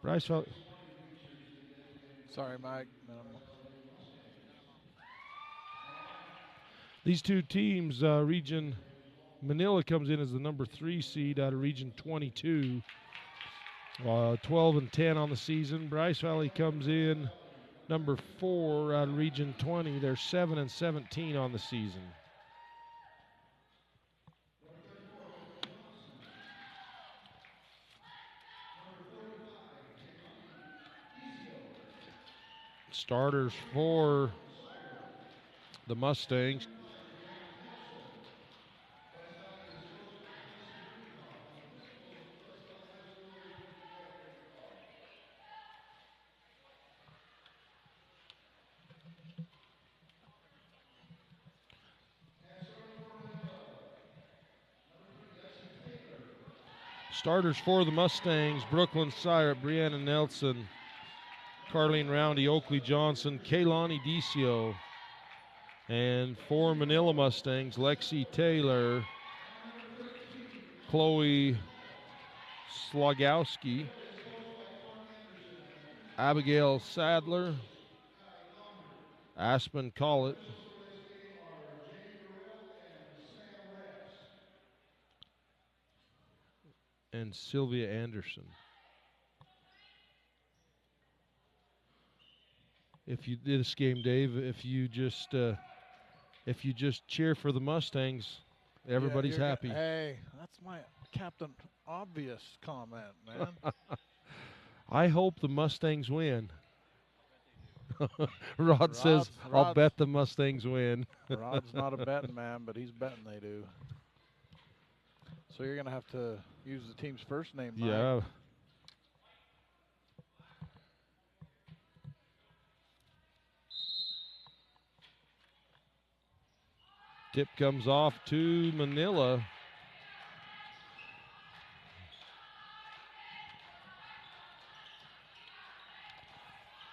Bryce Valley. Sorry, Mike. These two teams, Region Manila comes in as the number 3 seed out of Region 22, 12-10 on the season. Bryce Valley comes in number 4 out of Region 20. They're 7-17 on the season. Starters for the Mustangs. Starters for the Mustangs: Brooklyn Syrup, Brianna Nelson, Carlene Roundy, Oakley Johnson, Kaylani Decio. And for Manila Mustangs: Lexi Taylor, Chloe Slogowski, Abigail Sadler, Aspen Collett, and Sylvia Anderson. If you did this game, Dave, if you just cheer for the Mustangs, everybody's happy. Hey, that's my Captain Obvious comment, man. I hope the Mustangs win. Rod says, I'll bet the Mustangs win. Rod's not a betting man, but he's betting they do. So you're going to have to use the team's first name, Mike. Yeah. Tip comes off to Manila.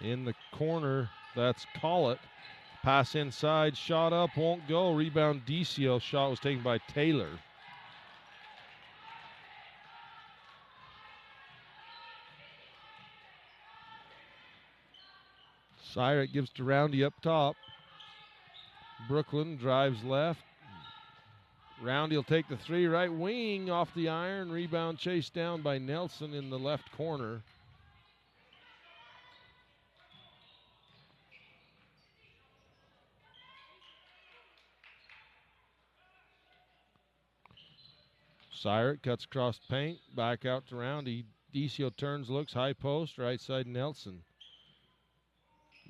In the corner, that's Collett. Pass inside, shot up, won't go. Rebound Decio. Shot was taken by Taylor. Syrick gives to Roundy up top. Brooklyn drives left. Roundy will take the 3, right wing off the iron. Rebound chased down by Nelson in the left corner. Syrick cuts across the paint, back out to Roundy. Decio turns, looks, high post, right side Nelson.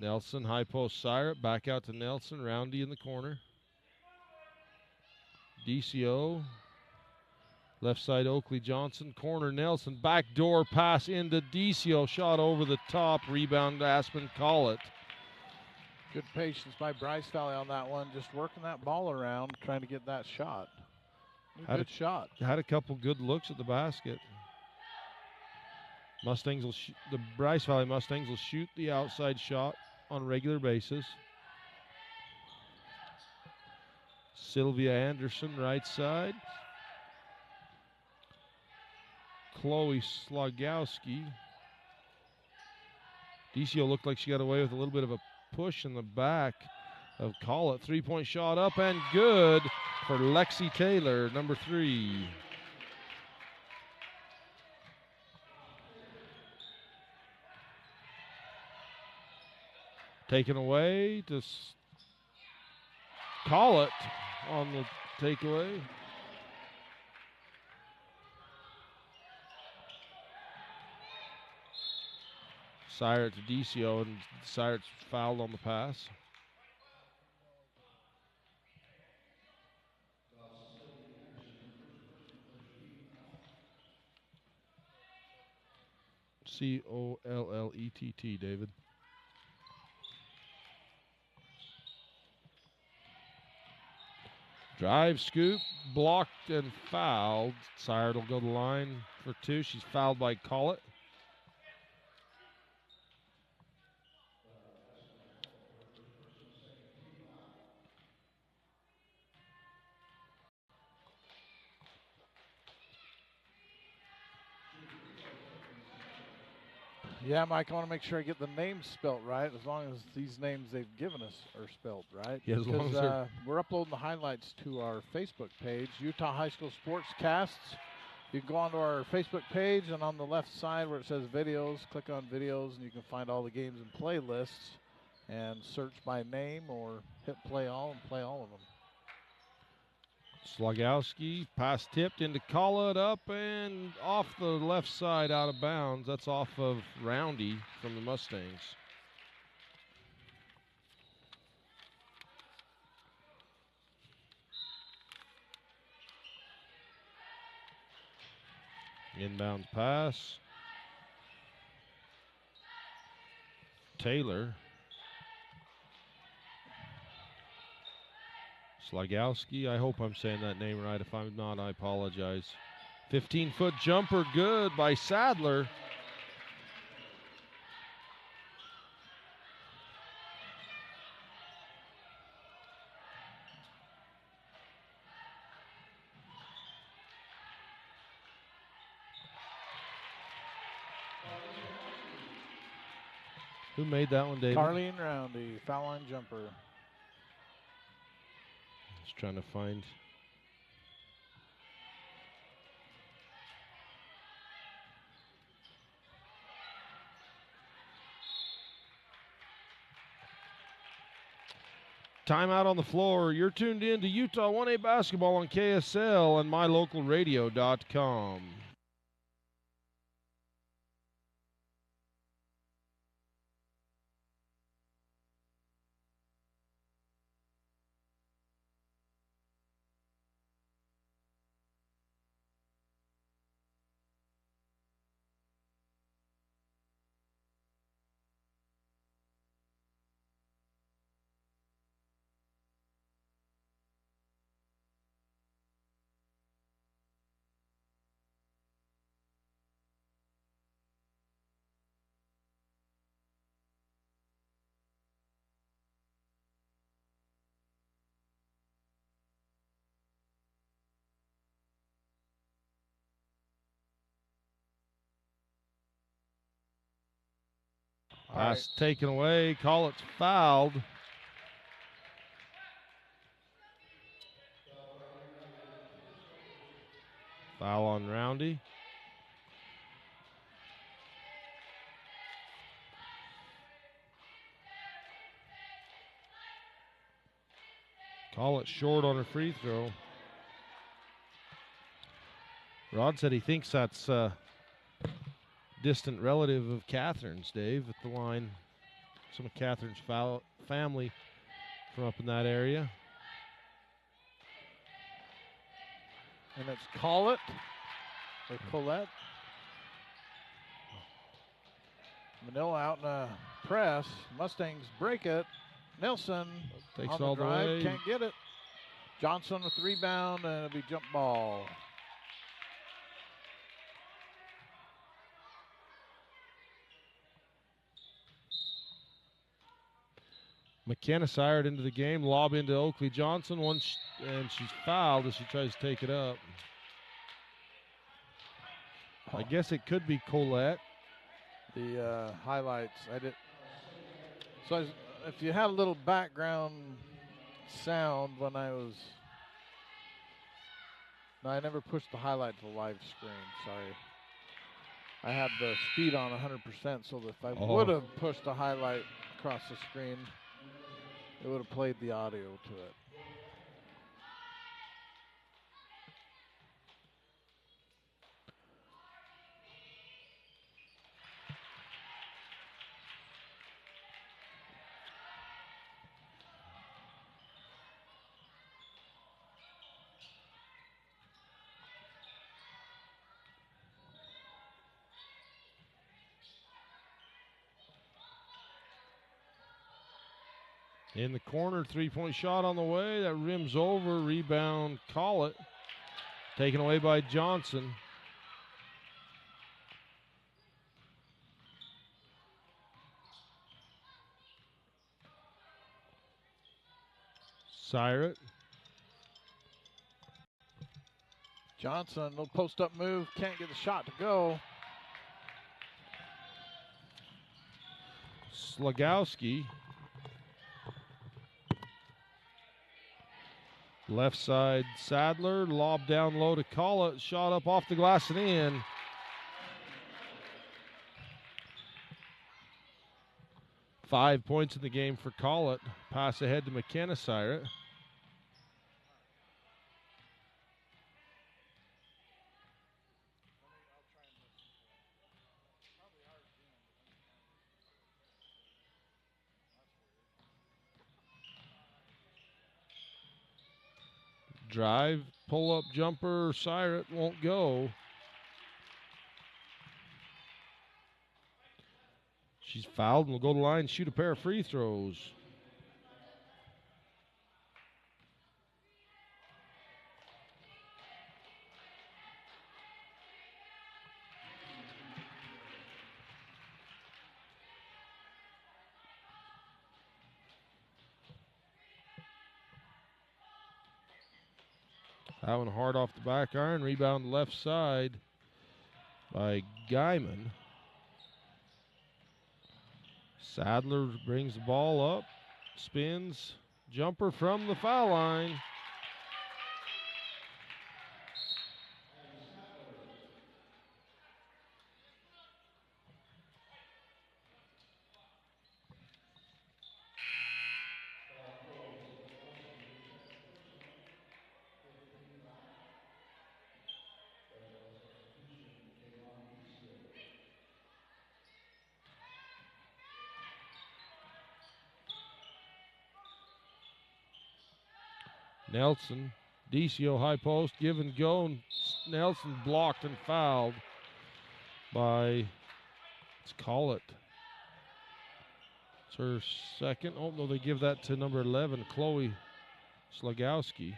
Nelson, high post Syrick, back out to Nelson. Roundy in the corner. Decio, left side Oakley Johnson, corner Nelson, backdoor pass into Decio, shot over the top, rebound Aspen Collett. Good patience by Bryce Valley on that one, just working that ball around, trying to get that shot. Good shot. Had a couple good looks at the basket. Mustangs will the Bryce Valley Mustangs will shoot the outside shot on a regular basis. Sylvia Anderson, right side. Chloe Slogowski. Decio looked like she got away with a little bit of a push in the back of Collett. 3-point shot up and good for Lexi Taylor, number 3. Taken away to Collett on the takeaway. Syrick to Decio, and Syrick's fouled on the pass. Collett, David. Drive, scoop, blocked and fouled. Syrick will go to the line for 2. She's fouled by Collett. Yeah, Mike, I want to make sure I get the names spelt right, as long as these names they've given us are spelled right. Yeah, as long as we're uploading the highlights to our Facebook page, Utah High School Sportscasts. You can go onto our Facebook page, and on the left side where it says videos, click on videos, and you can find all the games and playlists, and search by name or hit play all and play all of them. Slagowski, pass tipped into call it up and off the left side out of bounds. That's off of Roundy from the Mustangs. Inbound pass. Taylor. Slagowski, I hope I'm saying that name right. If I'm not, I apologize. 15-foot jumper, good by Sadler. Who made that one, David? Carleen Roundy, foul line jumper. Just trying to find. Timeout on the floor. You're tuned in to Utah 1A basketball on KSL and mylocalradio.com. Pass taken away. Call it fouled. Foul on Roundy. Call it short on a free throw. Rod said he thinks that's a distant relative of Catherine's, Dave, at the line. Some of Catherine's family from up in that area. And it's Collett or Colette. Manila out in a press. Mustangs break it. Nelson takes on the all drive, the way. can't get it. Johnson with the rebound, and it'll be jump ball. McKenna sired into the game, lob into Oakley Johnson, and she's fouled as she tries to take it up. I guess it could be Colette. The highlights, I did. So if you had a little background sound when I was, no, I never pushed the highlight to the live screen. Sorry. I had the speed on 100%, so that if I would have pushed the highlight across the screen, it would have played the audio to it. In the corner, three-point shot on the way. That rims over. Rebound, call it. Taken away by Johnson. Siret. Johnson, little post-up move. Can't get the shot to go. Slagowski. Left side, Sadler, lob down low to Collett, shot up off the glass and in. Five points in the game for Collett. Pass ahead to McKenna Siret. Drive, pull-up jumper, Siret won't go. She's fouled and will go to the line and shoot a pair of free throws. That one hard off the back iron. Rebound left side by Guyman. Sadler brings the ball up, spins, jumper from the foul line. Nelson, Decio high post, give and go. And Nelson blocked and fouled by, let's call it. It's her second. Oh, no, they give that to number 11, Chloe Slagowski.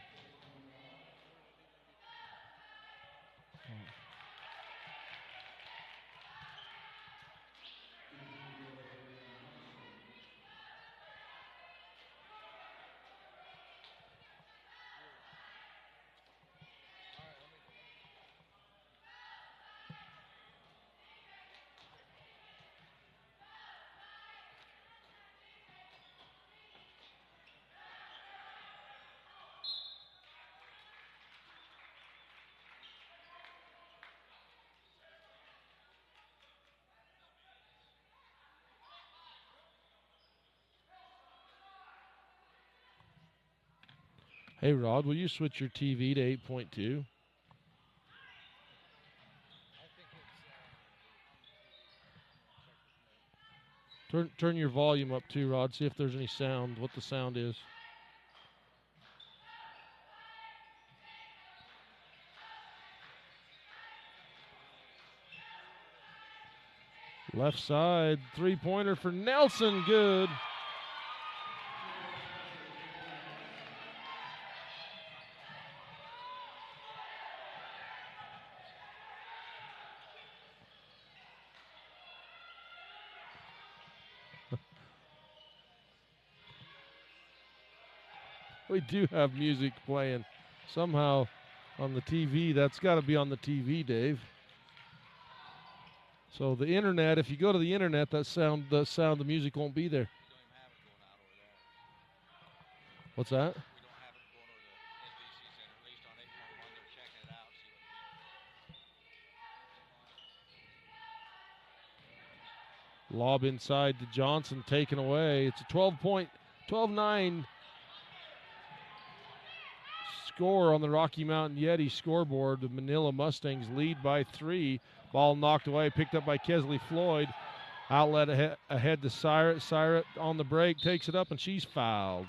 Hey, Rod, will you switch your TV to 8.2? Turn your volume up too, Rod. See if there's any sound, what the sound is. Left side, three-pointer for Nelson, good. We do have music playing somehow on the TV. That's got to be on the TV, Dave. So the internet, if you go to the internet, the music won't be there. What's that? Lob inside to Johnson, taken away. It's a 12-9 score on the Rocky Mountain Yeti scoreboard. The Manila Mustangs lead by 3. Ball knocked away, picked up by Kesley Floyd. Outlet ahead to Siret. Siret on the break, takes it up, and she's fouled.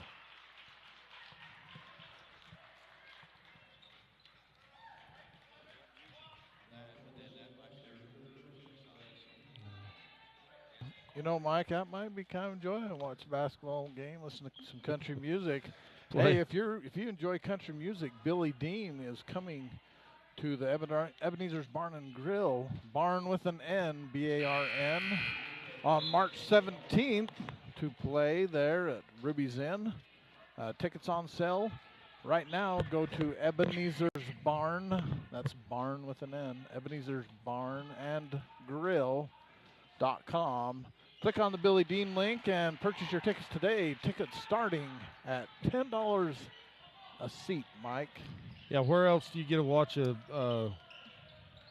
You know, Mike, that might be kind of enjoying to watch a basketball game, listen to some country music. Hey, if you enjoy country music, Billy Dean is coming to the Ebenezer's Barn and Grill, Barn with an N, B-A-R-N, on March 17th to play there at Ruby's Inn. Tickets on sale right now. Go to Ebenezer's Barn, that's Barn with an N, Ebenezer's Barn and Grill.com Click on the Billy Dean link and purchase your tickets today. Tickets starting at $10 a seat, Mike. Yeah, where else do you get to watch a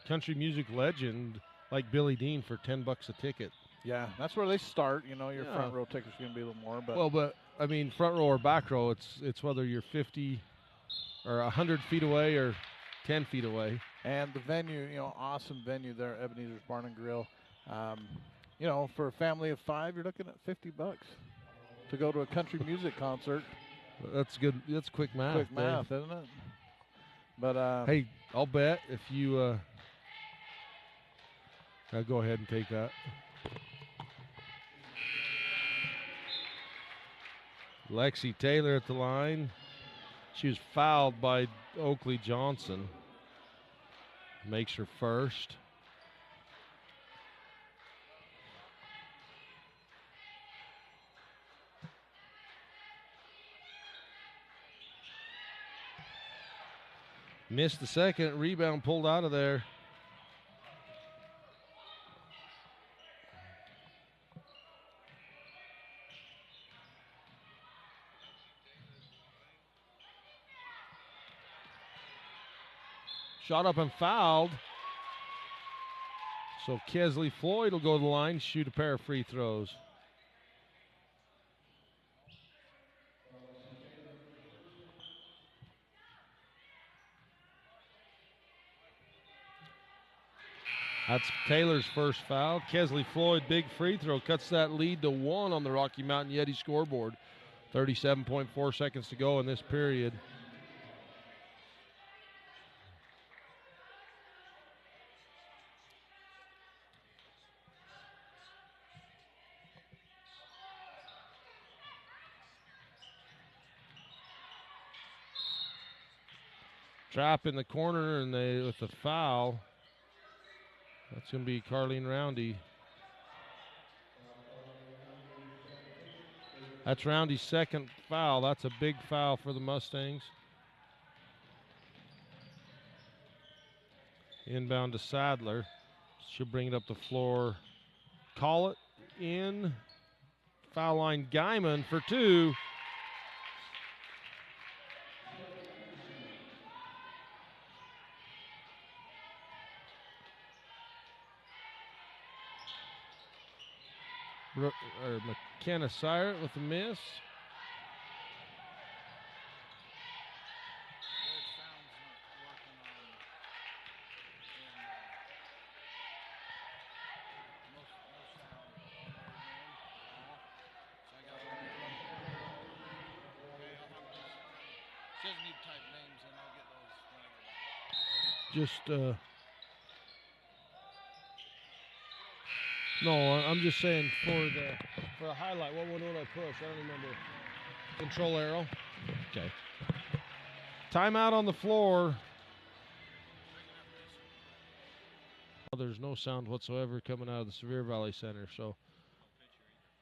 country music legend like Billy Dean for $10 a ticket? Yeah, that's where they start. You know, your front row ticket's going to be a little more. But well, but I mean, front row or back row, it's whether you're 50 or 100 feet away or 10 feet away. And the venue, you know, awesome venue there, Ebenezer's Barn and Grill. You know, for a family of 5, you're looking at $50 to go to a country music concert. That's good. That's quick math. Quick math, isn't it? But hey, I'll bet if you I'll go ahead and take that. Lexi Taylor at the line. She was fouled by Oakley Johnson. Makes her first. Missed the second. Rebound pulled out of there. Shot up and fouled. So Kesley Floyd will go to the line, shoot a pair of free throws. That's Taylor's first foul. Kesley Floyd, big free throw, cuts that lead to 1 on the Rocky Mountain Yeti scoreboard. 37.4 seconds to go in this period. Trap in the corner, and they with the foul. That's going to be Carlene Roundy. That's Roundy's second foul. That's a big foul for the Mustangs. Inbound to Sadler. She'll bring it up the floor. Call it in. Foul line, Guyman for 2. McKenna Syrett with a miss. No, I'm just saying for the highlight. What would I push? I don't remember. Control arrow. Okay. Timeout on the floor. There's no sound whatsoever coming out of the Sevier Valley Center, so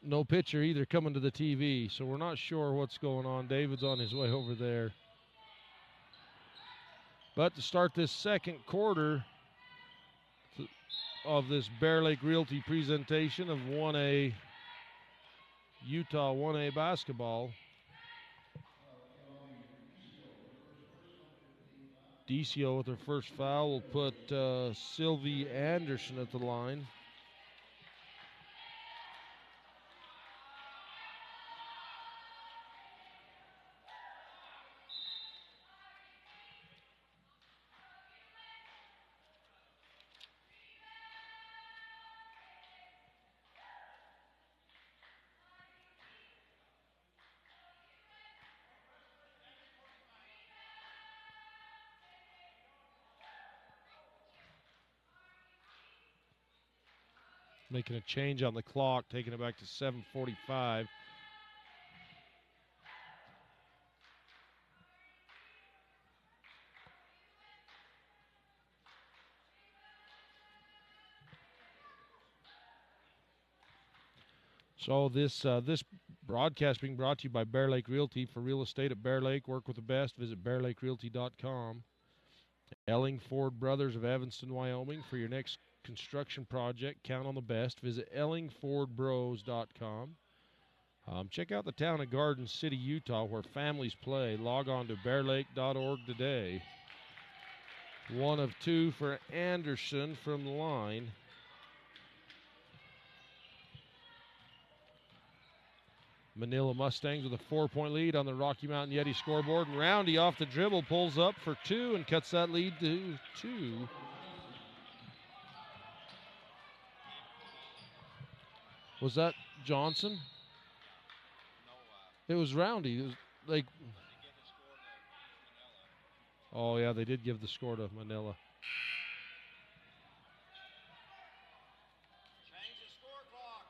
no pitcher either coming to the TV. So we're not sure what's going on. David's on his way over there. But to start this second quarter of this Bear Lake Realty presentation of 1A Utah 1A basketball, DCO with her first foul will put Sylvie Anderson at the line. Making a change on the clock, taking it back to 7:45. So this broadcast being brought to you by Bear Lake Realty. For real estate at Bear Lake, work with the best. Visit bearlakerealty.com. Elling Ford Brothers of Evanston, Wyoming, for your next construction project. Count on the best. Visit ellingfordbros.com. Check out the town of Garden City, Utah, where families play. Log on to bearlake.org today. 1 of 2 for Anderson from the line. Manila Mustangs with a 4-point lead on the Rocky Mountain Yeti scoreboard. And Roundy off the dribble pulls up for 2 and cuts that lead to 2. Was that Johnson? It was Roundy. It was like, oh yeah, they did give the score to Manila. Change the score clock.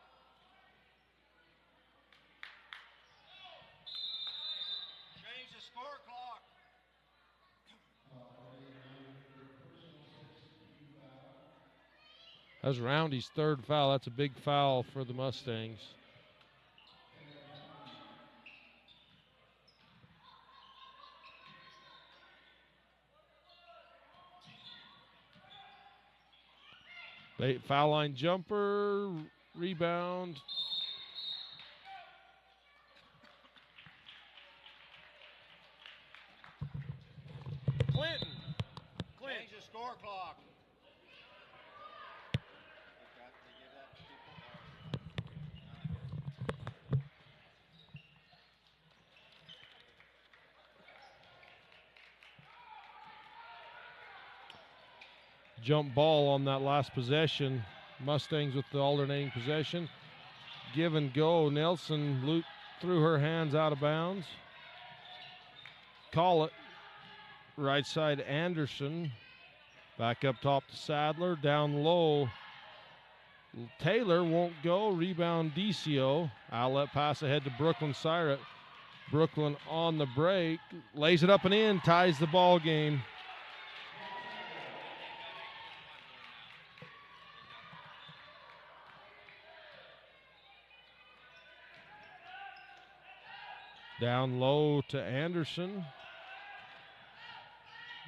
Change the score clock. That was Roundy's 3rd foul. That's a big foul for the Mustangs. Foul line jumper, rebound. Clinton. Change the score clock. Jump ball on that last possession. Mustangs with the alternating possession. Give and go. Nelson threw her hands out of bounds. Call it. Right side Anderson. Back up top to Sadler. Down low. Taylor won't go. Rebound Decio. Outlet pass ahead to Brooklyn Siret. Brooklyn on the break. Lays it up and in. Ties the ball game. Down low to Anderson.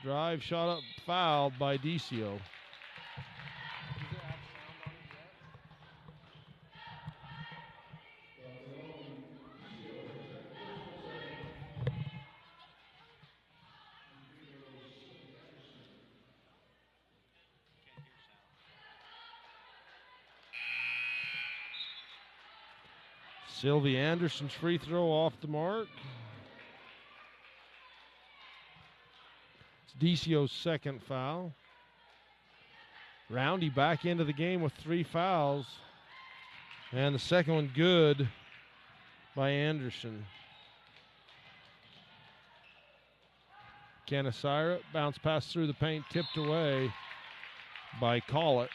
Drive, shot up, fouled by Decio. Sylvie Anderson's free throw off the mark. It's Decio's 2nd foul. Roundy back into the game with 3 fouls. And the second one good by Anderson. Kenna Siret, bounce pass through the paint, tipped away by Collett.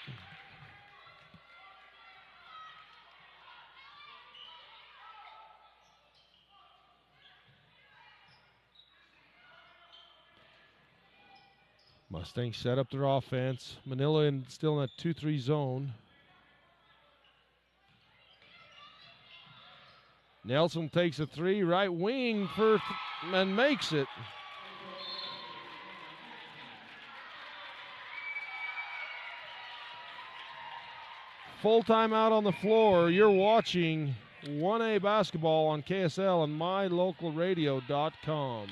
Mustangs set up their offense. Manila still in a 2-3 zone. Nelson takes a 3, right wing and makes it. Full timeout on the floor. You're watching 1A basketball on KSL and mylocalradio.com.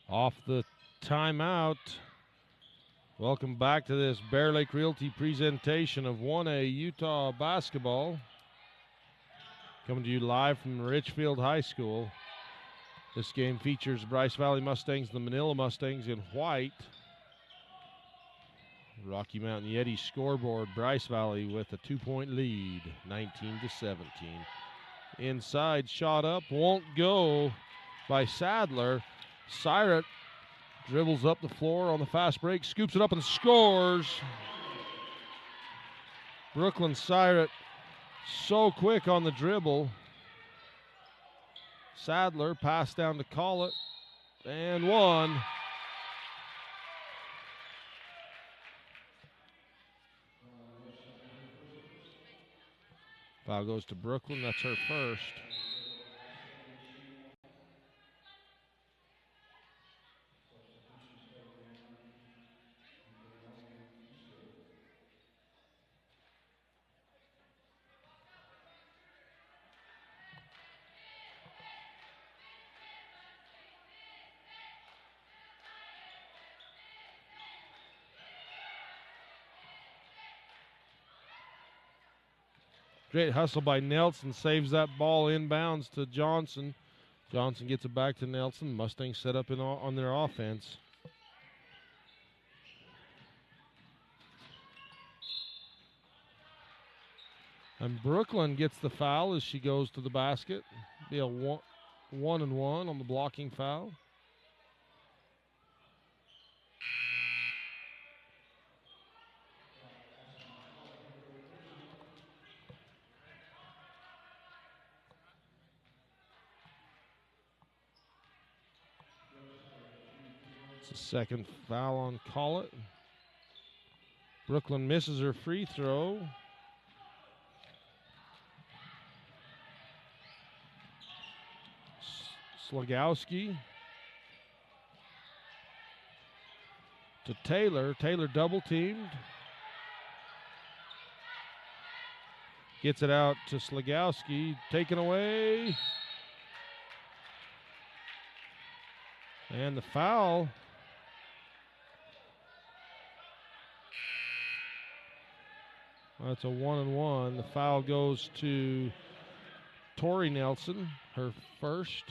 Off the timeout. Welcome back to this Bear Lake Realty presentation of 1A Utah basketball. Coming to you live from Richfield High School. This game features Bryce Valley Mustangs and the Manila Mustangs in white. Rocky Mountain Yeti scoreboard. Bryce Valley with a 2-point lead, 19-17. Inside, shot up, won't go by Sadler. Siret dribbles up the floor on the fast break, scoops it up and scores. Brooklyn Siret so quick on the dribble. Sadler passed down to Collett and one. Foul goes to Brooklyn. That's her first. Great hustle by Nelson. Saves that ball inbounds to Johnson. Johnson gets it back to Nelson. Mustangs set up on their offense. And Brooklyn gets the foul as she goes to the basket. Be a 1-and-1 on the blocking foul. It's the second foul on Collett. Brooklyn misses her free throw. Slagowski to Taylor. Taylor double teamed. Gets it out to Slagowski. Taken away. And the foul. That's a 1-and-1. The foul goes to Tori Nelson, her first.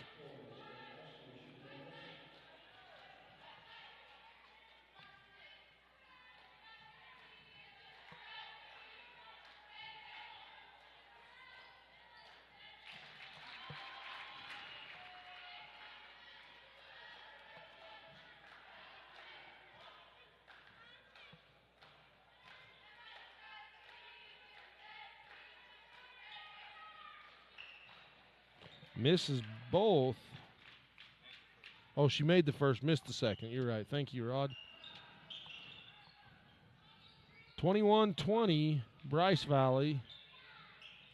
Misses both. Oh, she made the first, missed the second. You're right. Thank you, Rod. 21-20, Bryce Valley.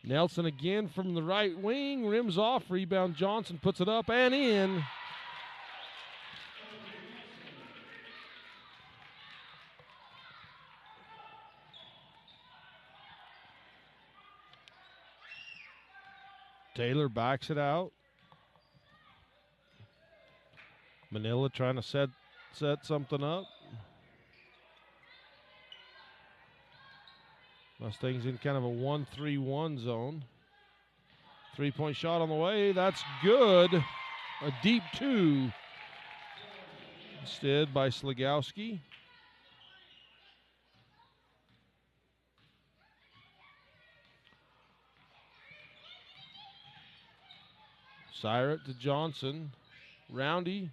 Nelson again from the right wing. Rims off. Rebound Johnson puts it up and in. Taylor backs it out. Manila trying to set something up. Mustangs in kind of a 1-3-1 zone. Three-point shot on the way. That's good. A deep two. Instead by Slagowski. Syrett to Johnson. Roundy.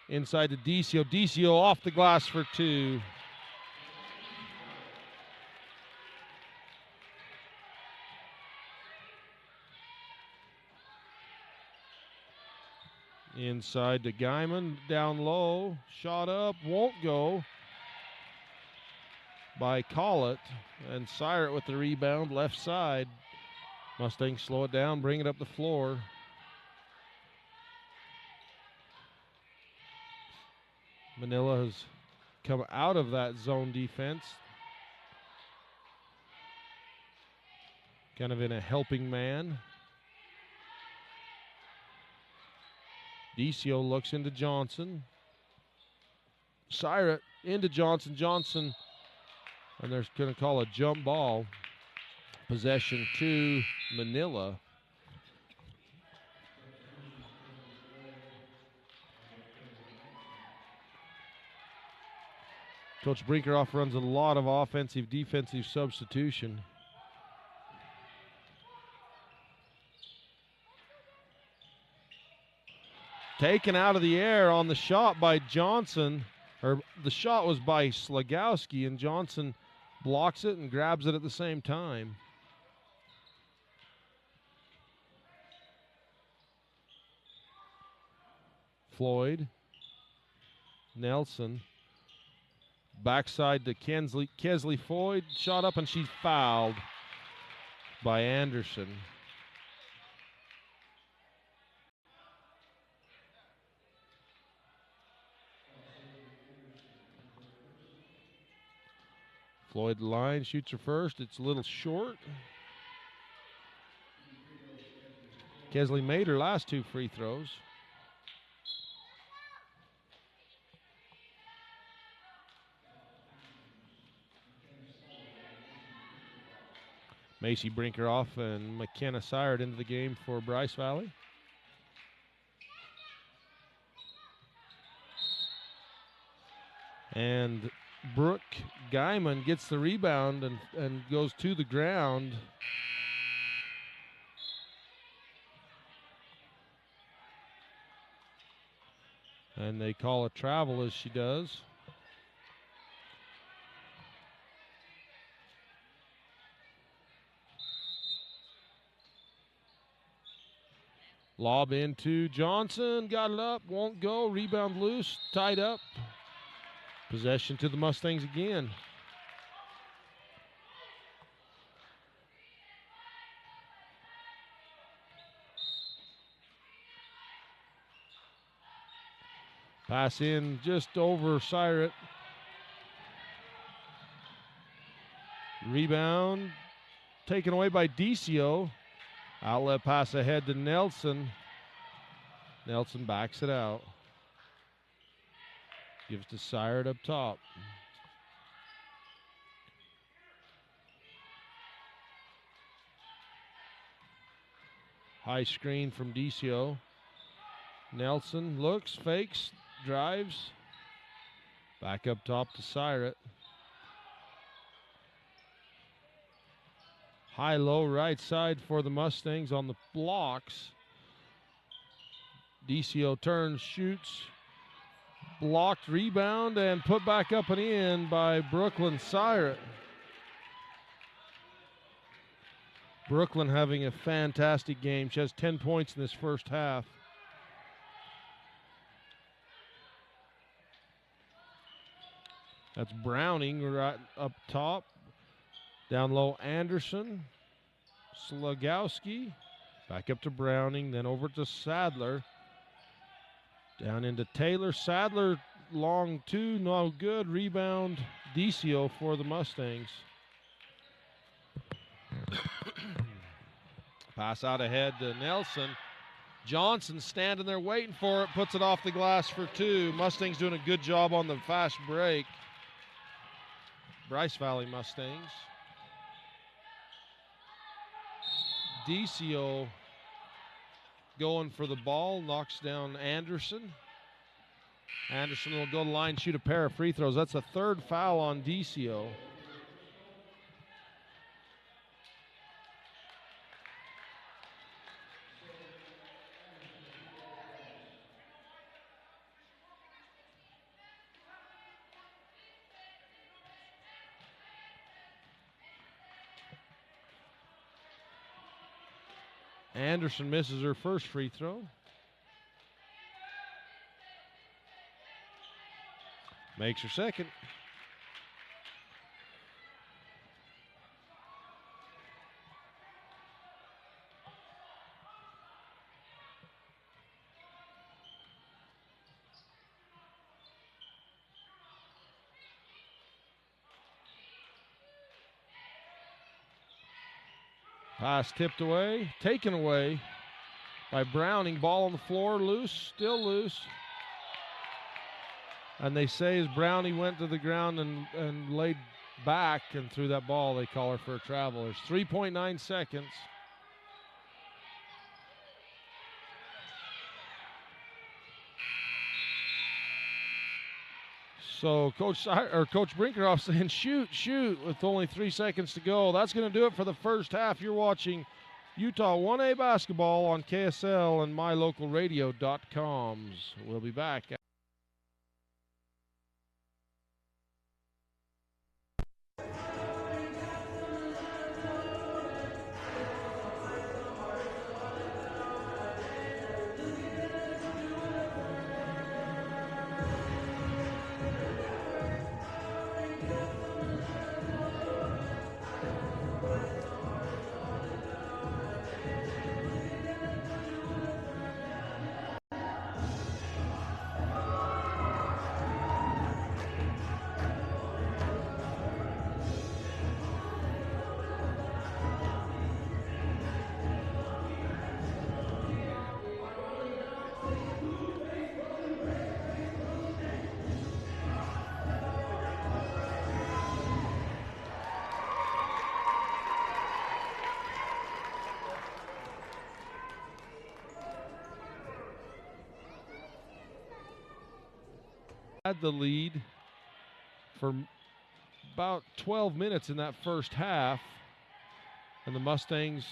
Inside to Decio. Decio off the glass for two. Inside to Guyman. Down low. Shot up. Won't go. By Collett. And Syrett with the rebound. Left side. Mustangs slow it down. Bring it up the floor. Manila has come out of that zone defense. Kind of in a helping man. Decio looks into Johnson. Syrett into Johnson. Johnson, and they're going to call a jump ball. Possession to Manila. Coach Brinkerhoff runs a lot of offensive, defensive substitution. Taken out of the air on the shot by Johnson, or the shot was by Slagowski, and Johnson blocks it and grabs it at the same time. Floyd, Nelson, backside to Kesley Floyd, shot up and she's fouled by Anderson. Floyd line, shoots her first. It's a little short. Kesley made her last two free throws. Macy Brinkeroff and McKenna Sirett into the game for Bryce Valley. And Brooke Guyman gets the rebound and goes to the ground. And they call a travel as she does. Lob into Johnson, got it up, won't go, rebound loose, tied up. Possession to the Mustangs again. Pass in just over Sirett. Rebound taken away by Decio. Outlet pass ahead to Nelson. Nelson backs it out. Gives to Sirett up top. High screen from Decio. Nelson looks, fakes, drives. Back up top to Sirett. High-low right side for the Mustangs on the blocks. Decio turns, shoots, blocked, rebound, and put back up and in by Brooklyn Sirett. Brooklyn having a fantastic game. She has 10 points in this first half. That's Browning right up top. Down low, Anderson, Slugowski, back up to Browning, then over to Sadler. Down into Taylor. Sadler, long two, no good. Rebound, Decio for the Mustangs. Pass out ahead to Nelson. Johnson standing there waiting for it, puts it off the glass for two. Mustangs doing a good job on the fast break. Bryce Valley Mustangs. Decio going for the ball, knocks down Anderson. Anderson will go to the line, shoot a pair of free throws. That's a third foul on Decio. Anderson misses her first free throw. Makes her second. Pass tipped away, taken away by Browning. Ball on the floor, loose, still loose. And they say as Browning went to the ground and laid back and threw that ball, they call her for a travel. There's 3.9 seconds. So Coach Brinkeroff saying shoot with only 3 seconds to go. That's going to do it for the first half. You're watching Utah 1A basketball on KSL and mylocalradio.com. We'll be back. had the lead for about 12 minutes in that first half, and the Mustangs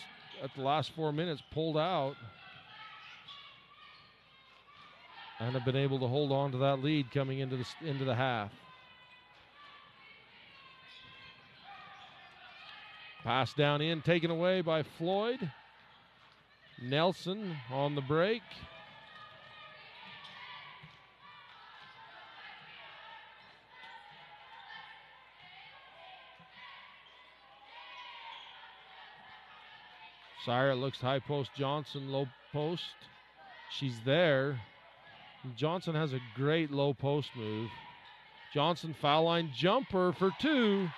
at the last 4 minutes pulled out and have been able to hold on to that lead coming into the half. Pass down in, taken away by Floyd. Nelson on the break. Sire looks high post. Johnson low post. She's there. Johnson has a great low post move. Johnson foul line jumper for 2.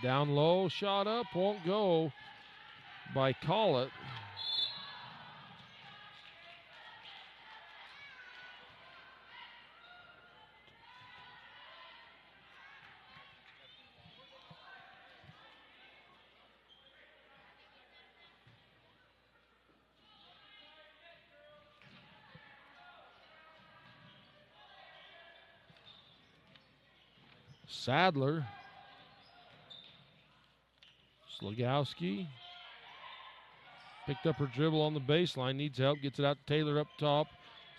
Down low, shot up, won't go by Collett. Sadler. Slagowski picked up her dribble on the baseline, needs help, gets it out to Taylor up top.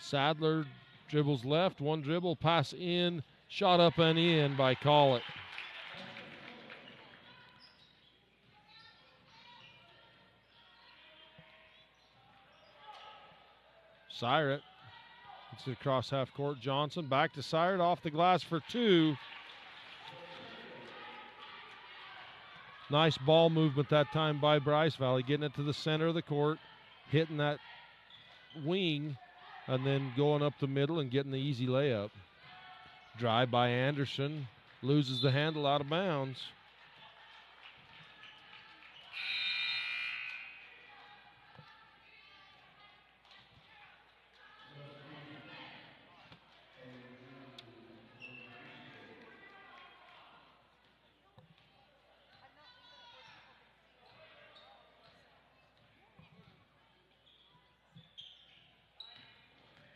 Sadler dribbles left, one dribble, pass in, shot up and in by Collett. Syrett gets it across half court. Johnson back to Syrett, off the glass for 2. Nice ball movement that time by Bryce Valley, getting it to the center of the court, hitting that wing, and then going up the middle and getting the easy layup. Drive by Anderson, loses the handle, out of bounds.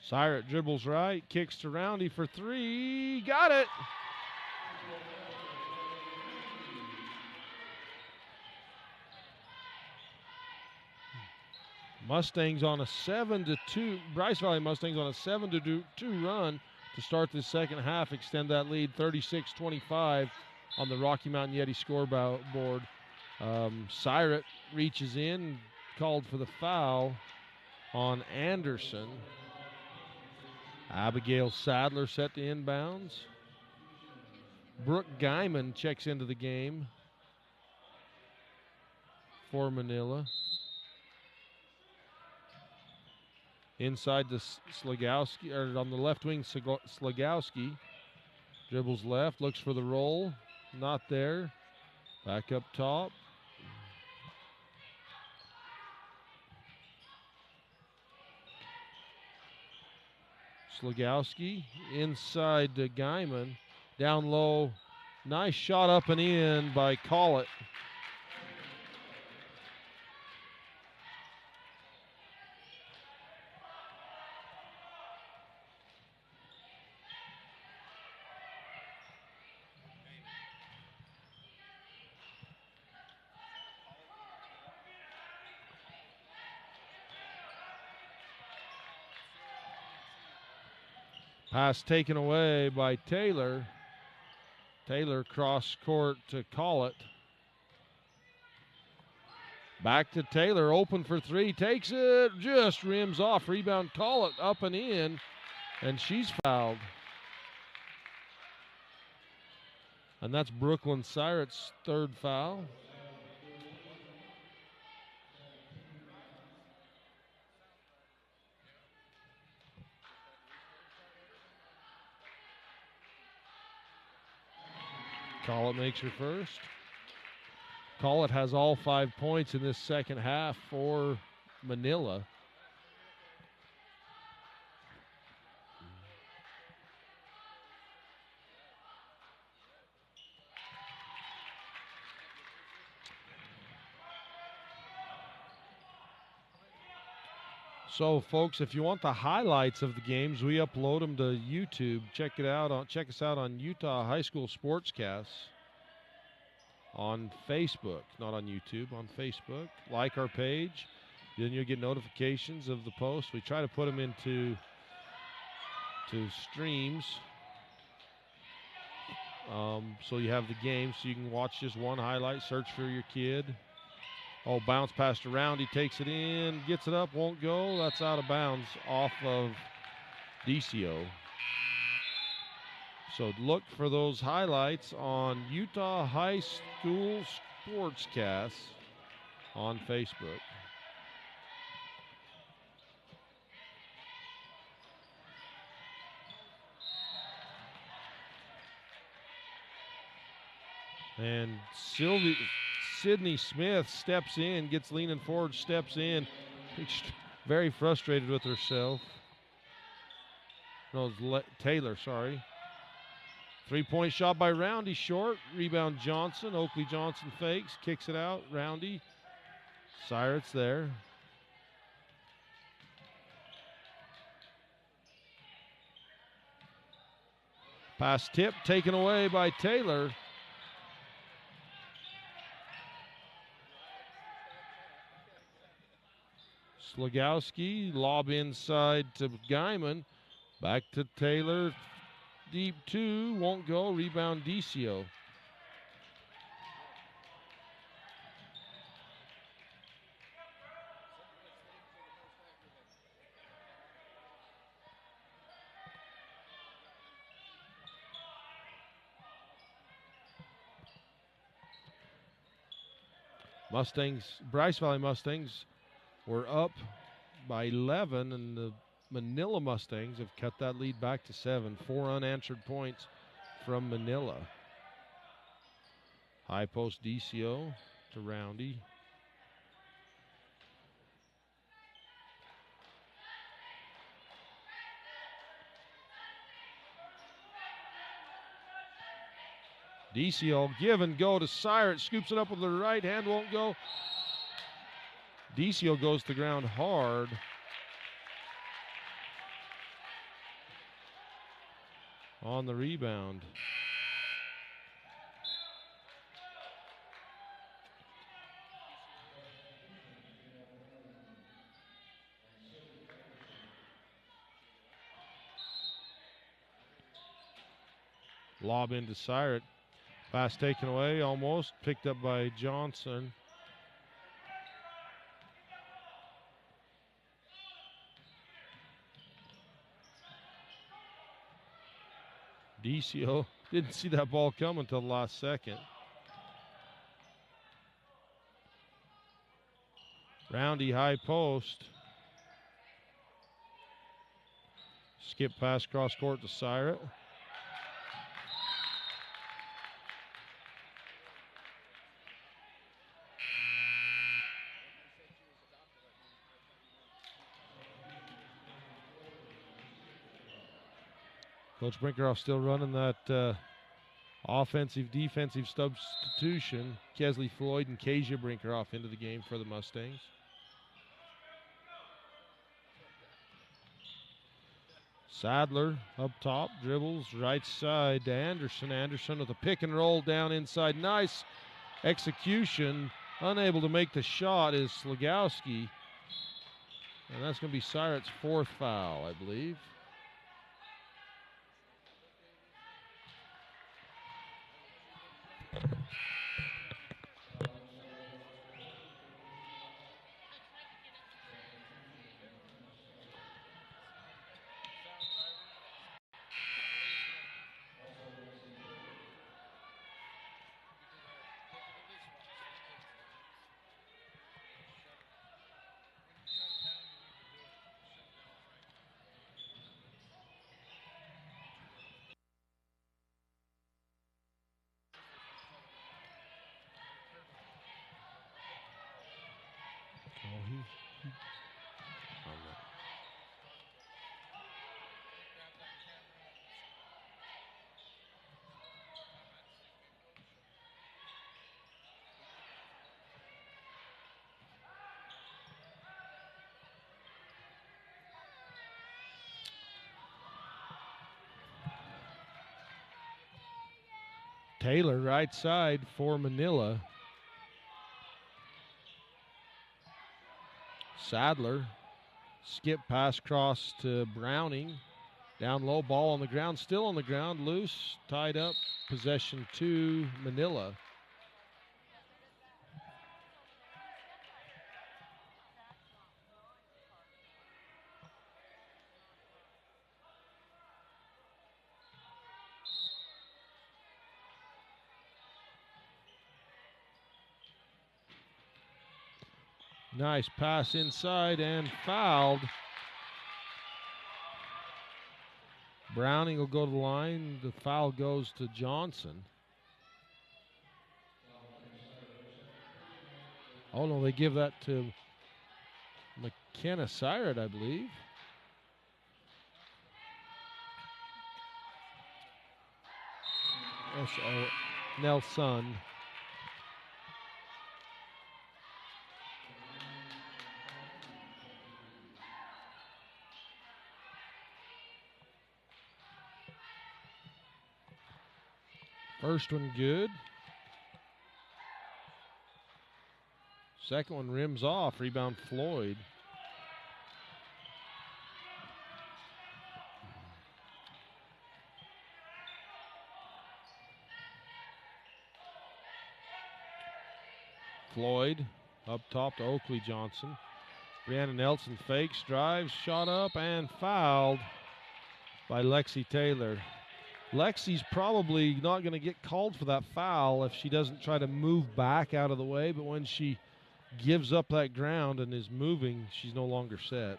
Syrett dribbles right, kicks to Roundy for 3. Got it! Mustangs on a 7-2. Bryce Valley Mustangs on a 7-2 run to start this second half, extend that lead 36-25 on the Rocky Mountain Yeti scoreboard. Syrett reaches in, called for the foul on Anderson. Abigail Sadler set to inbounds. Brooke Guyman checks into the game for Manila. Inside to Slagowski, or on the left wing, Slagowski. Dribbles left, looks for the roll. Not there. Back up top. Slagowski inside to Guyman. Down low. Nice shot up and in by Collett. Pass taken away by Taylor. Taylor cross court to Collett. Back to Taylor, open for 3, takes it, just rims off. Rebound Collett up and in, and she's fouled. And that's Brooklyn Syrett's 3rd foul. Collett makes her first. Collett has all 5 points in this second half for Manila. So, folks, if you want the highlights of the games, we upload them to YouTube. Check us out on Utah High School Sportscasts on Facebook, not on YouTube, on Facebook. Like our page, then you'll get notifications of the post. We try to put them into streams, so you have the game, so you can watch just one highlight. Search for your kid. Oh, bounce passed around. He takes it in, gets it up, won't go. That's out of bounds off of DCO. So look for those highlights on Utah High School Sportscasts on Facebook. And Sydney Smith steps in, gets leaning forward, steps in. Very frustrated with herself. No, Taylor, sorry. Three-point shot by Roundy, short. Rebound Johnson. Oakley Johnson fakes, kicks it out. Roundy. Syrett's there. Pass tip taken away by Taylor. Slagowski, lob inside to Guyman. Back to Taylor. Deep two, won't go. Rebound DCO. Bryce Valley Mustangs were up by 11, and the Manila Mustangs have cut that lead back to 7. 4 unanswered points from Manila. High post DCO to Roundy. DCO give and go to Syrett. Scoops it up with the right hand, won't go. DCO goes to the ground hard. On the rebound. Lob into Syrett. Pass taken away, almost. Picked up by Johnson. DCO didn't see that ball come until the last second. Roundy high post. Skip pass cross court to Syrett. Coach Brinkerhoff still running that offensive-defensive substitution. Kesley Floyd and Kezia Brinkerhoff into the game for the Mustangs. Sadler up top, dribbles right side to Anderson. Anderson with a pick and roll down inside. Nice execution. Unable to make the shot is Slagowski. And that's going to be Syrett's 4th foul, I believe. Taylor, right side for Manila. Sadler, skip pass cross to Browning. Down low, ball on the ground, still on the ground, loose, tied up, possession to Manila. Nice pass inside and fouled. Browning will go to the line. The foul goes to Johnson. Oh, no, they give that to McKenna Syrett, I believe. Nelson. First one good. Second one rims off. Rebound Floyd. Floyd up top to Oakley Johnson. Brianna Nelson fakes, drives, shot up, and fouled by Lexi Taylor. Lexi's probably not going to get called for that foul if she doesn't try to move back out of the way, but when she gives up that ground and is moving, she's no longer set.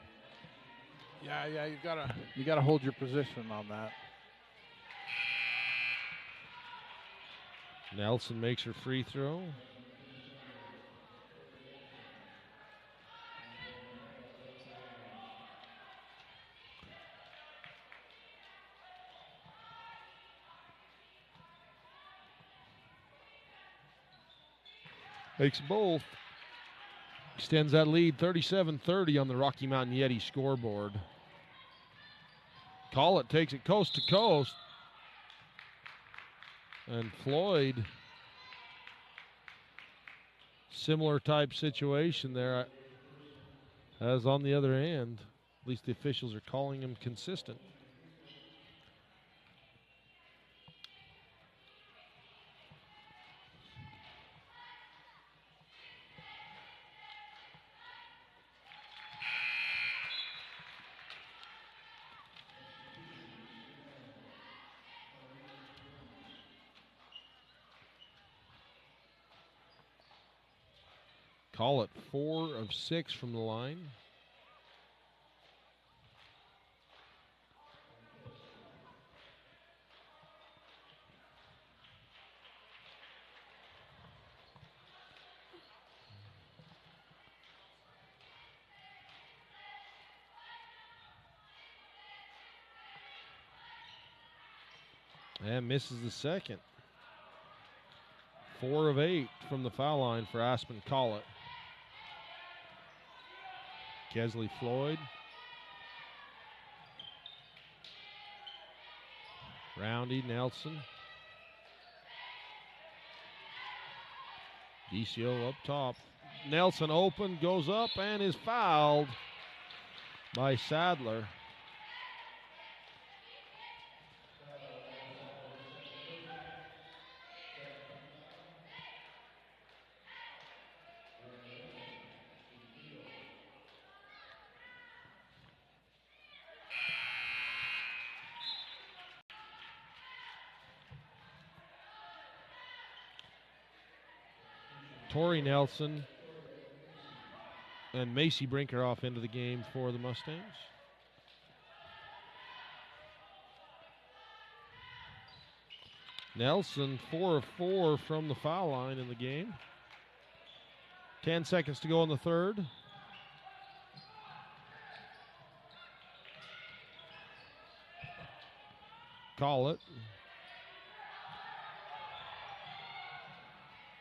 Yeah, you gotta hold your position on that. Nelson makes her free throw. Makes both. Extends that lead 37-30 on the Rocky Mountain Yeti scoreboard. Collett takes it coast to coast. And Floyd, similar type situation there as on the other end. At least the officials are calling him consistent. Collett 4 of 6 from the line. And misses the second. 4 of 8 from the foul line for Aspen Collett. Kesley Floyd. Roundy Nelson. DCO up top. Nelson open, goes up, and is fouled by Sadler. Tori Nelson and Macy Brinkerhoff into the game for the Mustangs. Nelson 4 of 4 from the foul line in the game. 10 seconds to go in the third. Collett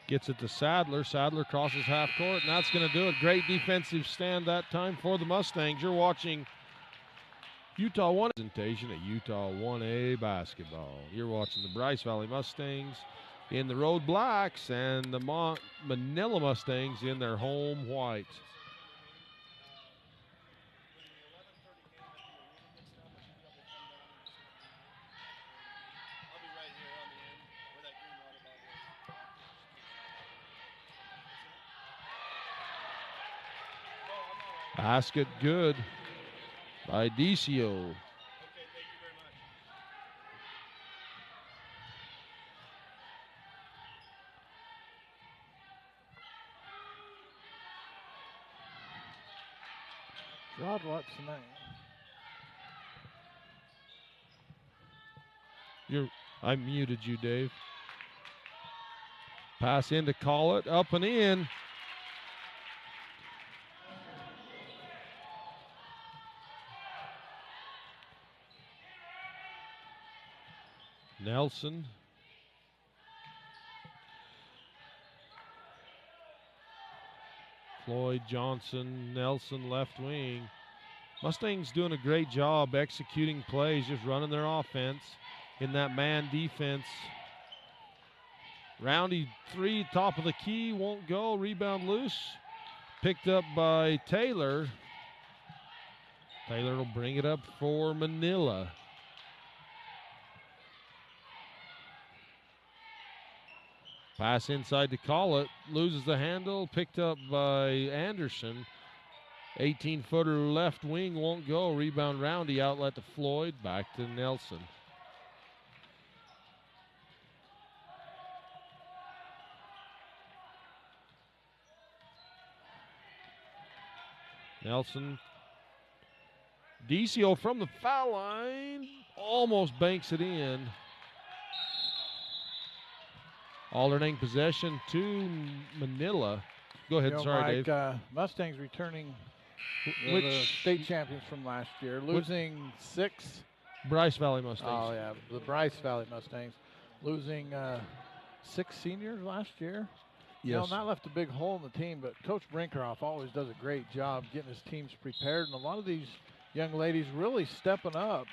gets it to Sadler. Sadler crosses half court, and that's going to do it. Great defensive stand that time for the Mustangs. You're watching Utah 1 presentation at Utah 1A basketball. You're watching the Bryce Valley Mustangs in the road blacks and the Manila Mustangs in their home white. Basket good by Decio. Rod, what's the name? I muted you, Dave. Pass in to call it, up and in. Nelson. Floyd, Johnson, Nelson, left wing. Mustangs doing a great job executing plays, just running their offense in that man defense. Roundy 3, top of the key, won't go. Rebound loose. Picked up by Taylor. Taylor will bring it up for Manila. Pass inside to call it. Loses the handle. Picked up by Anderson. 18-footer left wing won't go. Rebound Roundy. Outlet to Floyd. Back to Nelson. Nelson. Decio from the foul line. Almost banks it in. Alternating possession to Manila. Go ahead, sorry, Mike, Dave. Mustangs returning Which the state champions from last year, losing 6. Bryce Valley Mustangs. Oh, yeah, the Bryce Valley Mustangs losing 6 seniors last year. Yes. You know, and that left a big hole in the team, but Coach Brinkerhoff always does a great job getting his teams prepared, and a lot of these young ladies really stepping up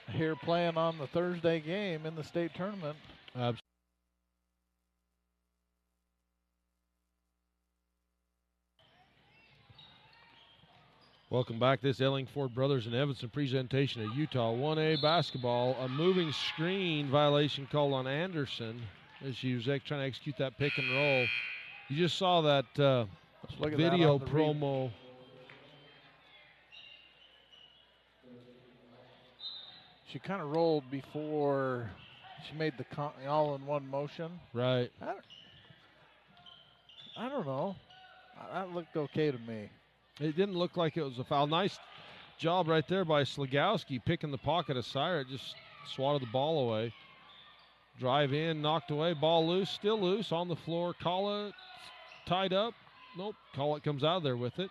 here playing on the Thursday game in the state tournament. Absolutely. Welcome back. This Ellingford Brothers and Evanson presentation at Utah 1A basketball. A moving screen violation called on Anderson as she was trying to execute that pick and roll. You just saw that video promo. She kind of rolled before she made the all-in-one motion. Right. I don't know. That looked okay to me. It didn't look like it was a foul. Nice job right there by Slagowski picking the pocket of Syrett. Just swatted the ball away. Drive in, knocked away. Ball loose, still loose on the floor. Collett tied up. Nope. Collett comes out of there with it.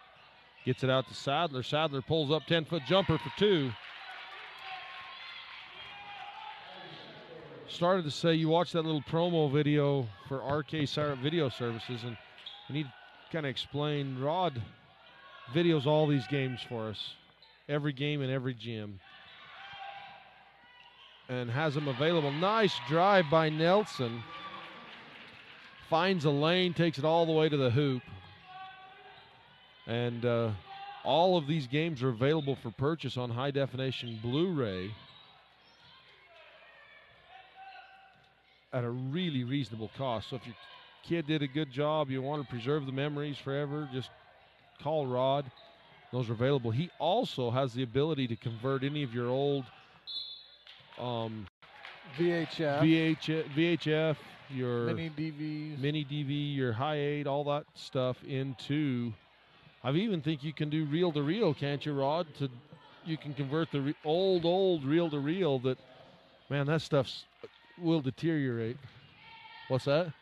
Gets it out to Sadler. Sadler pulls up 10-foot jumper for 2. Started to say you watched that little promo video for RK Syrett Video Services, and we need to kind of explain. Rod videos all these games for us, every game in every gym, and has them available. Nice drive by Nelson. Finds a lane, takes it all the way to the hoop. And all of these games are available for purchase on high-definition Blu-ray at a really reasonable cost. So if your kid did a good job, you want to preserve the memories forever, just call Rod. Those are available. He also has the ability to convert any of your old VHF, your mini DV, your high 8, all that stuff into. I even think you can do reel to reel, can't you, Rod? You can convert the old reel to reel. That, man, that stuff's will deteriorate. What's that?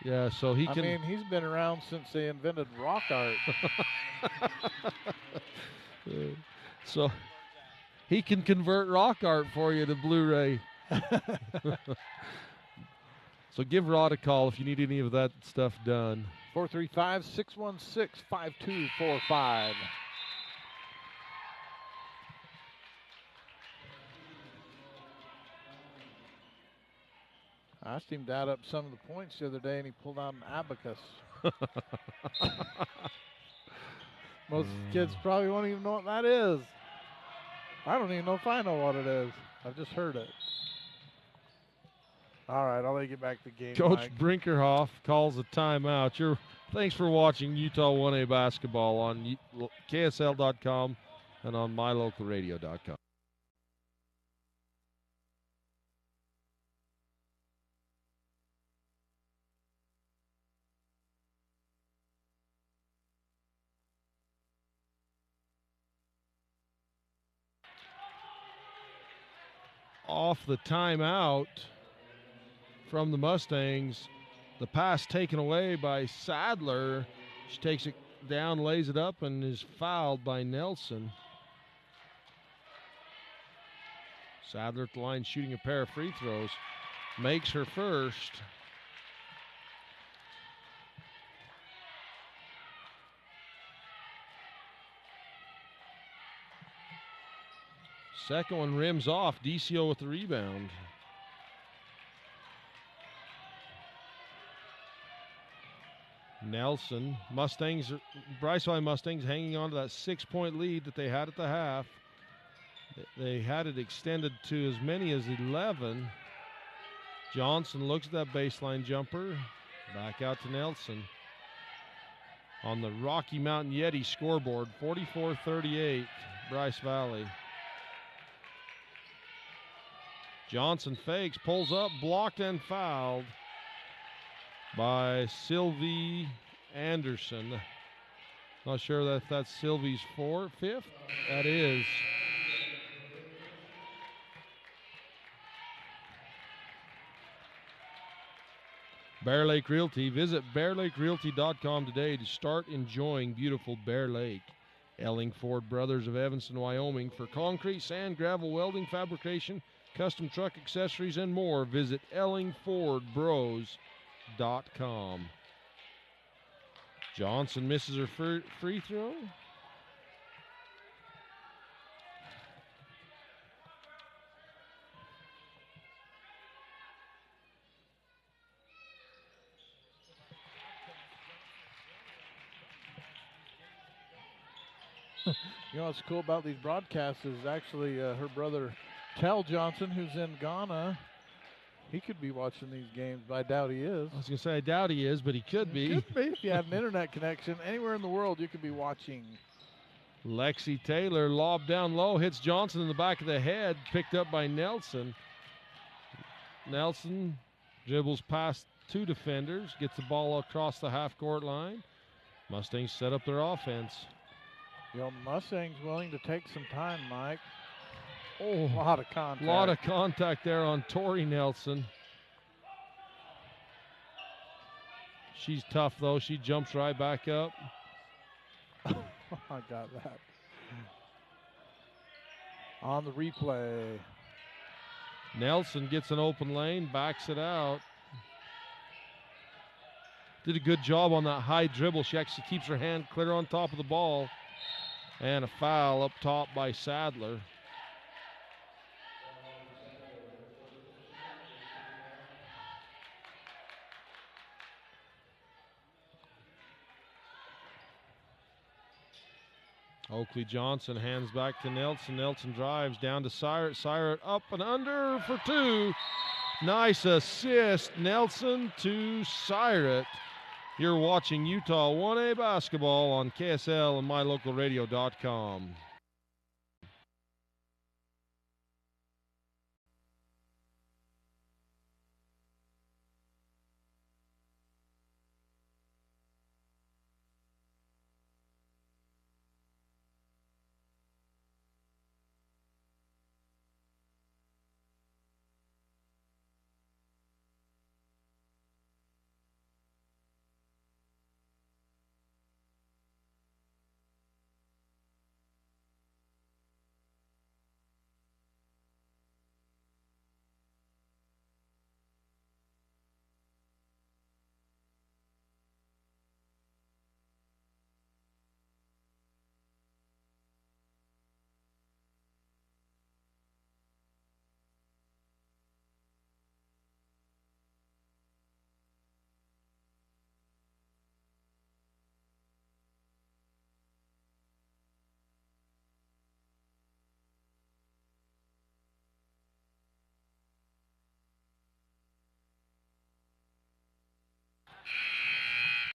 Yeah, so he can. I mean, he's been around since they invented rock art. So he can convert rock art for you to Blu-ray. So give Rod a call if you need any of that stuff done. 435-616-5245. I asked him to add up some of the points the other day, and he pulled out an abacus. Most kids probably won't even know what that is. I don't even know if I know what it is. I've just heard it. All right, I'll let you get back to the game, Coach Mike. Brinkerhoff calls a timeout. Thanks for watching Utah 1A basketball on KSL.com and on mylocalradio.com. Off the timeout from the Mustangs, the pass taken away by Sadler. She takes it down, lays it up, and is fouled by Nelson. Sadler at the line shooting a pair of free throws. Makes her first. Second one rims off. DCO with the rebound. Nelson, Bryce Valley Mustangs hanging on to that 6-point lead that they had at the half. They had it extended to as many as 11. Johnson looks at that baseline jumper. Back out to Nelson. On the Rocky Mountain Yeti scoreboard, 44-38, Bryce Valley. Johnson fakes, pulls up, blocked and fouled by Sylvie Anderson. Not sure if that's Sylvie's fifth. That is. Bear Lake Realty. Visit bearlakerealty.com today to start enjoying beautiful Bear Lake. Elling Ford Brothers of Evanston, Wyoming. For concrete, sand, gravel, welding, fabrication, custom truck accessories, and more, visit ellingfordbros.com. Johnson misses her free throw. You know what's cool about these broadcasts is actually her brother, Tal Johnson, who's in Ghana. He could be watching these games, but I doubt he is. I was going to say, I doubt he is, but he could be. Could be if you had an internet connection. Anywhere in the world, you could be watching. Lexi Taylor, lob down low, hits Johnson in the back of the head, picked up by Nelson. Nelson dribbles past two defenders, gets the ball across the half-court line. Mustangs set up their offense. You know, Mustangs willing to take some time, Mike. Oh, a lot of contact. A lot of contact there on Tori Nelson. She's tough, though. She jumps right back up. I got that. On the replay. Nelson gets an open lane, backs it out. Did a good job on that high dribble. She actually keeps her hand clear on top of the ball. And a foul up top by Sadler. Oakley Johnson hands back to Nelson. Nelson drives down to Syrett. Syrett up and under for two. Nice assist, Nelson to Syrett. You're watching Utah 1A basketball on KSL and mylocalradio.com.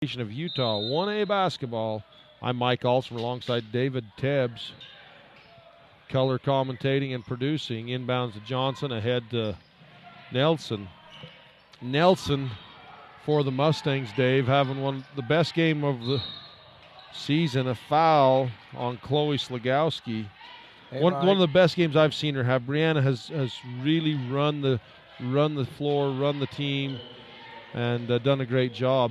of Utah 1A basketball. I'm Mike Alston alongside David Tebbs. Color commentating and producing. Inbounds to Johnson, ahead to Nelson. Nelson for the Mustangs, Dave, having the best game of the season. A foul on Chloe Slagowski. Hey, one of the best games I've seen her have. Brianna has really run the floor, run the team, and done a great job.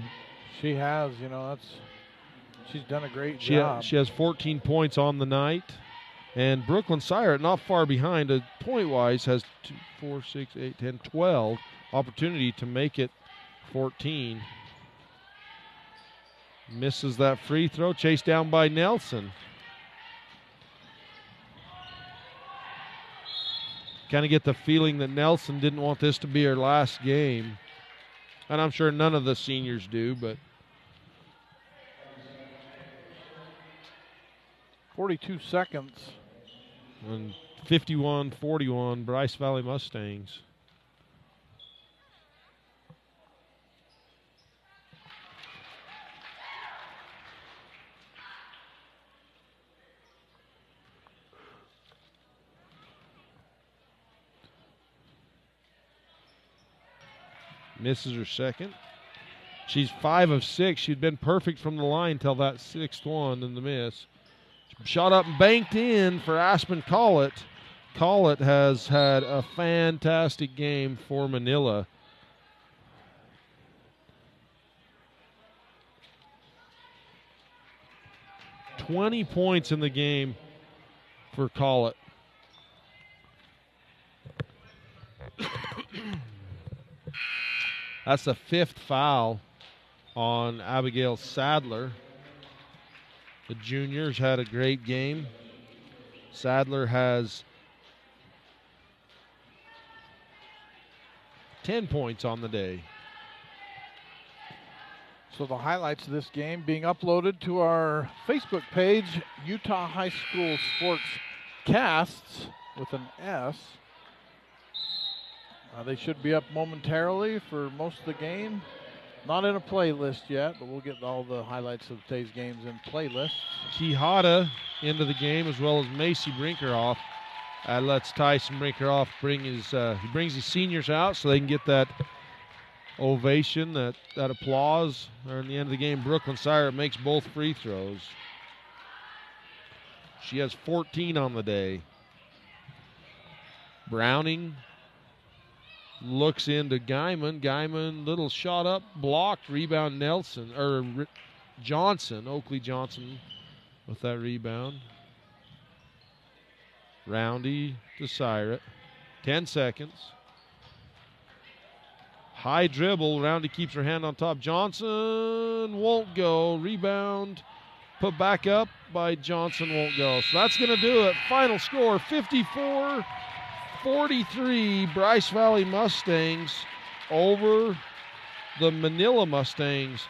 She has, she's done a great job. She has 14 points on the night. And Brooklyn Sire, not far behind, point-wise, has 2, 4, 6, 8, 10, 12 opportunity to make it 14. Misses that free throw, chased down by Nelson. Kind of get the feeling that Nelson didn't want this to be her last game. And I'm sure none of the seniors do, but 42 seconds. And 51-41, Bryce Valley Mustangs. Misses her second. She's 5 of 6. She'd been perfect from the line till that sixth one and the miss. Shot up and banked in for Aspen Collett. Collett has had a fantastic game for Manila. $20 points in the game for Collett. That's the 5th foul on Abigail Sadler. The juniors had a great game. Sadler has 10 points on the day. So the highlights of this game being uploaded to our Facebook page, Utah High School Sports Casts with an S. They should be up momentarily for most of the game. Not in a playlist yet, but we'll get all the highlights of today's games in playlists. Quijada into the game, as well as Macy Brinkerhoff. Lets Tyson Brinkerhoff brings his seniors out so they can get that ovation, that applause. Or in the end of the game, Brooklyn Sire makes both free throws. She has 14 on the day. Browning looks into Guyman. Guyman, little shot up, blocked, rebound Johnson, Oakley Johnson with that rebound. Roundy to Syrett. 10 seconds. High dribble. Roundy keeps her hand on top. Johnson won't go. Rebound put back up by Johnson, won't go. So that's going to do it. Final score, 54-43, Bryce Valley Mustangs over the Manila Mustangs.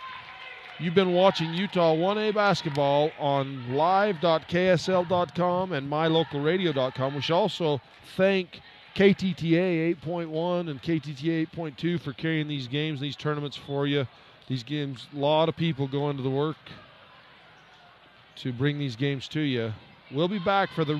You've been watching Utah 1A basketball on live.ksl.com and mylocalradio.com. We should also thank KTTA 8.1 and KTTA 8.2 for carrying these games, these tournaments for you. These games, a lot of people go into the work to bring these games to you. We'll be back for the